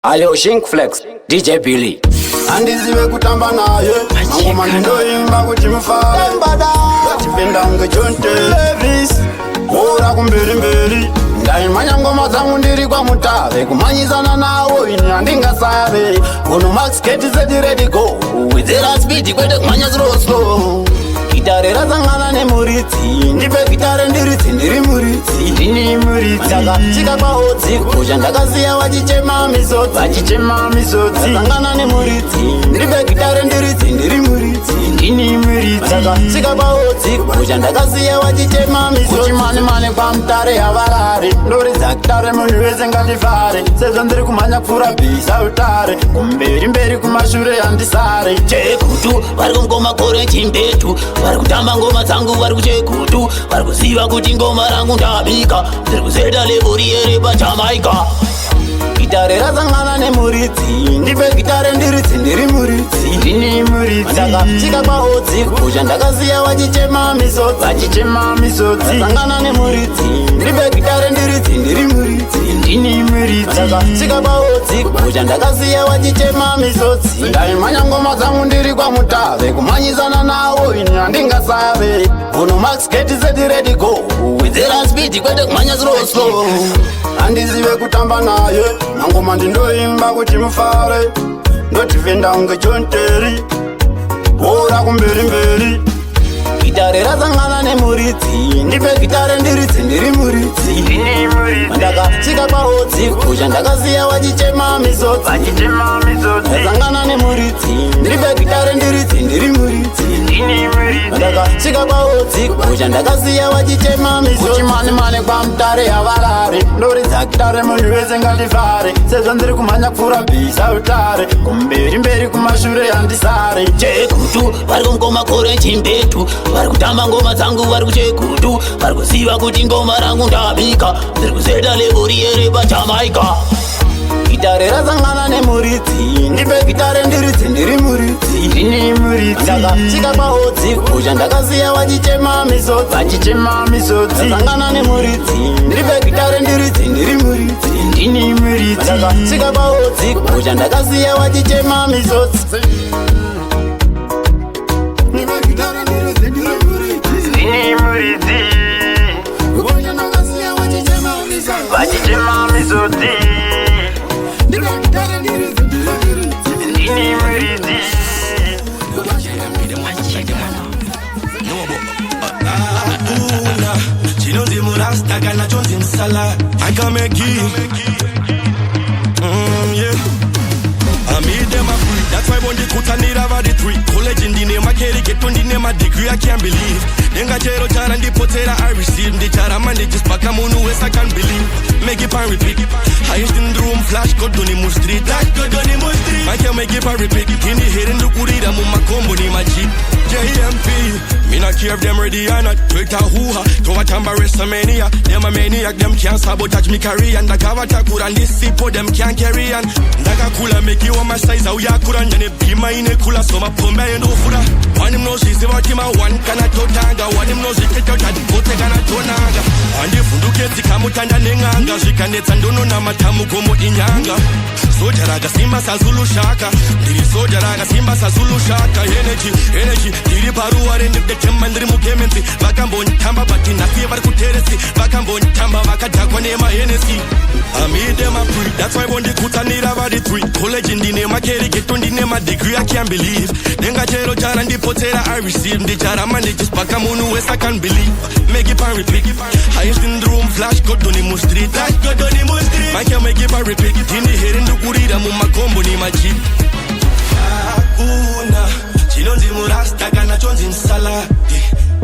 Alio Shink Flex, DJ Billy. Andiziwe kutamba naye Mangoma ndoimba kuti mufare Mbada Gatipenda unge chonte Levis Ora kumberi mberi Ndaimanya ngoma zangu ndiri kwa mutave Kumanyizana nawo ini andinga save Uno Magz keti zedi ready go Wizera speed kwete kumanya slow slow Gitare razangana ne muritsi Ndipe gitare ndiritsi ndiri muritsi Ndini muritsi Ndaka chika kwa hotsi Kuja ndakaziya wachichema misotsi Wachichema misotsi Razangana ne muritsi Ndipe gitare ndiritsi ndiri muritsi Ndini muritsi Ndaka chika kwa hotsi Kuja ndakaziya wachichema misotsi Kuchimane mane kwa mtare havarare Ndori za gitare munhu wese ngatifare Sezvo ndiri kumanya kufura bisa utare Kumberi mberi kumashure handisare Chekutu, vari kumgoma kore chimbetu Vari kutamba ngoma dzangu vari kuchekutu Vari kuziva kuti ngoma rangu ndabika Ndiri kuzeta leburi ere paJamaica Gitare razangana ne muritsi Ndipe gitare ndiritsi ndiri muritsi Ndini muritsi Ndaka chika kwa hotsi Kuja ndakaziya wachichema misotsi Wachichema misotsi Razangana ne muritsi Ndipe gitare ndiritsi ndiri muritsi Ndini muritsi Ndaka chika kwa hotsi Kuja ndakaziya wachichema misotsi Ndaimanya ngoma zangu ndiri kwa mutave Kumanyizana nawo ini handingasave Uno Magz keti zedi ready go Wizera speed kwete kumanya slow slow Andiziwe kutamba naye Mangoma ndoimba kuti mufare Ndotivenda unge chonteri Ora kumberi mberi Gitare razangana ne muritsi Ndipe gitare ndiritsi ndiri muritsi Ndini muritsi Ndaka chika kwa hotsi Kuja ndakaziya wachichema misotsi Wachichema misotsi Razangana ne muritsi Ndipe gitare ndiritsi ndiri muritsi Ndini muritsi Ndaka chika kwa hotsi Kuja ndakaziya wachichema misotsi Kuchimane mane kwa mtare havarare Ndori za gitare munhu wese ngatifare Sezvo ndiri kumanya kufura bisa utare Kumberi mberi kumashure handisare Chekutu, vari kumgoma kore chimbetu Vari kutamba ngoma dzangu vari kuchekutu Vari kuziva kuti ngoma rangu ndabika Ndiri kuzeta leburi ere paJamaica Gitare razangana ne muritsi Ndipe gitare ndiritsi ndiri muritsi Ndini muritsi Ndaka chika kwa hotsi Kuja ndakaziya wachichema misotsi Wachichema misotsi Razangana ne muritsi Ndipe gitare ndiritsi ndiri muritsi Ndini muritsi Ndaka chika kwa hotsi Kuja ndakaziya wachichema misotsi Ndipe gitare ndiritsi ndiri muritsi Ndini muritsi Kuja ndakaziya wachichema misotsi Wachichema misotsi Chinonzi murasta kana chonzi msala I can make it yeah I made them a free That's why when they cut a need over the tree College in the name I carry get on the name of degree I can't believe Denga chero chara ndi potera I receive Ndi chara man they just back a mono west I can't believe Make it and repeat Highest in the room flash God on the street Flash God on the street I can make it and repeat In the head in the kurida muma combo ni my jeep JMP Me not care if them ready or not Twitter hoo-ha To a tamba WrestleMania Them a maniac Them can't sabotage me career And the kavata kura And this sipo them can't carry on Ndaka kula make you on my size How ya kura Njane pima ine kula So ma pombe yendo fura One him knows she's about him One kana totanga One him knows he get out Adi pote kana tonanga Andi funduke tika mutanda nenganga Zvikanetsa ndono na matamu komo inyanga Soja raga simba sa Zulu shaka Ndiri soja raga simba sa Zulu shaka Energy Ndiri paruwa rende kutema ndiri mukemenzi Vakamboni tamba bati nasiye vari kuteresi Vakamboni tamba vakadhakwa nema Hennessy I made them a free That's why when they cut a need over the tree College in the name I carry get on the name of degree I can't believe Denga chero chara ndi potera I receive Ndi chara man they just back a moon west I can't believe Make it and repeat Highest in the room flash God on the street Flash God on the street I can make it and repeat In the head in the kurida muma combo ni my jeep Hakuna Chinonzi murasta kana chonzi msaladi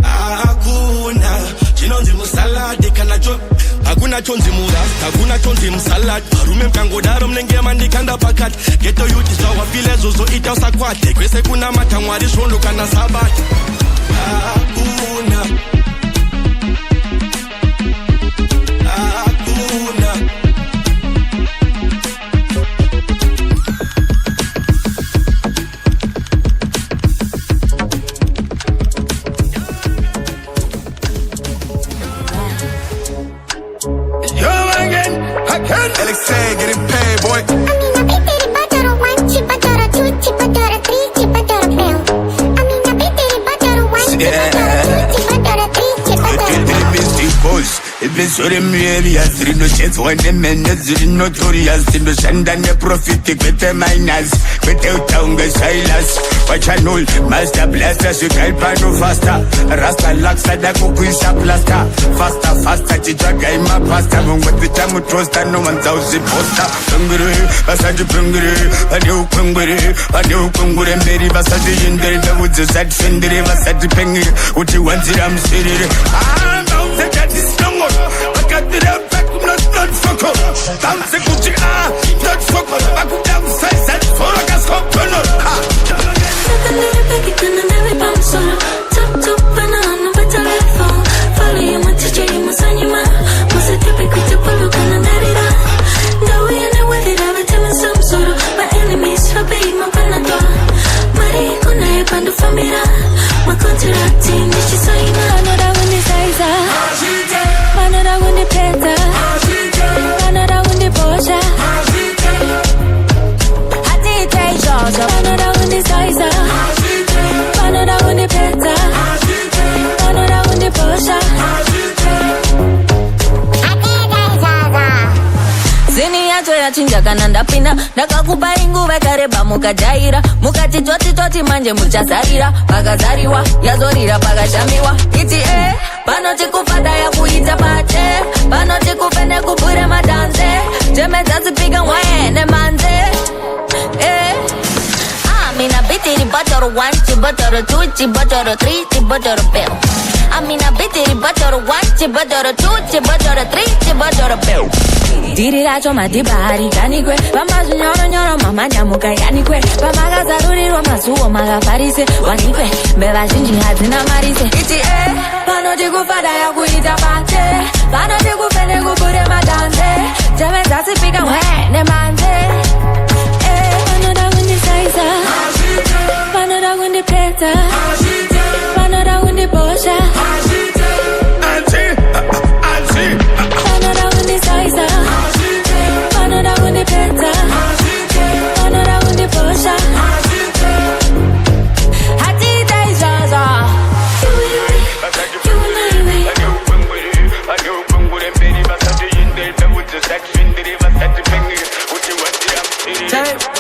Hakuna Chinonzi musaladi kana chonzi Hakuna chonzi murasta, hakuna chonzi msaladi Harume mkangodaro mnengema ndikanda pakati Geto yuti sawa file zozo ita usakwate Kwese kuna matangwari shondo kana sabati Hakuna Hakuna Yo again, I can't. LXA getting paid, boy. Sore areas, no chance when the men is notorious. No send and the profit, with the miners, with the tongue sailors. Watch a null, master blasters, you can't no faster. Rasta locks at the cookies plaster. Faster, faster, chicha game my pasta. With the time we trust and no one's out the poster. Pungri, Basadi Pungri, a new Pungri, a new Pungri, and Mary Basadi in the woods, a sad Sindri, Basadi Pengi, what you want, I'm sitting. I'm out that is no more. I got the back, not fuck up. Dance a Gucci, not fuck up. I could have said that for a gas control. Follow you, my teacher, you must on your mind. Must have to be quick to pull up on the though we end with it, I've been some sort of my enemies, I pay my panadol. Marie, on a band of family. My contract team, she's so you know. I know that when it's Isa, I know that when it's Peter, I know that when it's Borsha, I did take yours, I know that when it's Isa, I know that when it's Peter, I know that when it's Borsha. Zini yacho yachinja kana ndapinda ndakakupa inguva kareba mukajaira mukati toti manje muchazarira pakazariwa yazorira pakashamiwa iti panoti kufada yakuita pate panoti kufene kupure madanze jemedzazipika mwene manze Amina bitty butter 1 chibutter 2 chibutter 3 chibutter bill Amina bitty butter 1 chibutter 2 chibutter 3 chibutter bill Diri racho madibari kanikwe Pamazu nyoro mama nyamuka yanikwe Pamagazaruriwa masuo magafarise Wanikwe mbeva shinji hazina marise Iti panoti kufada ya kuita pate Panoti kufene kupure madanze Jeme zasipika mwene manze Panoda windi saisa Panoda windi preta Panoda windi bosha Panoda windi saisa Panoda windi preta Panoda windi bosha Hati daizaza Time.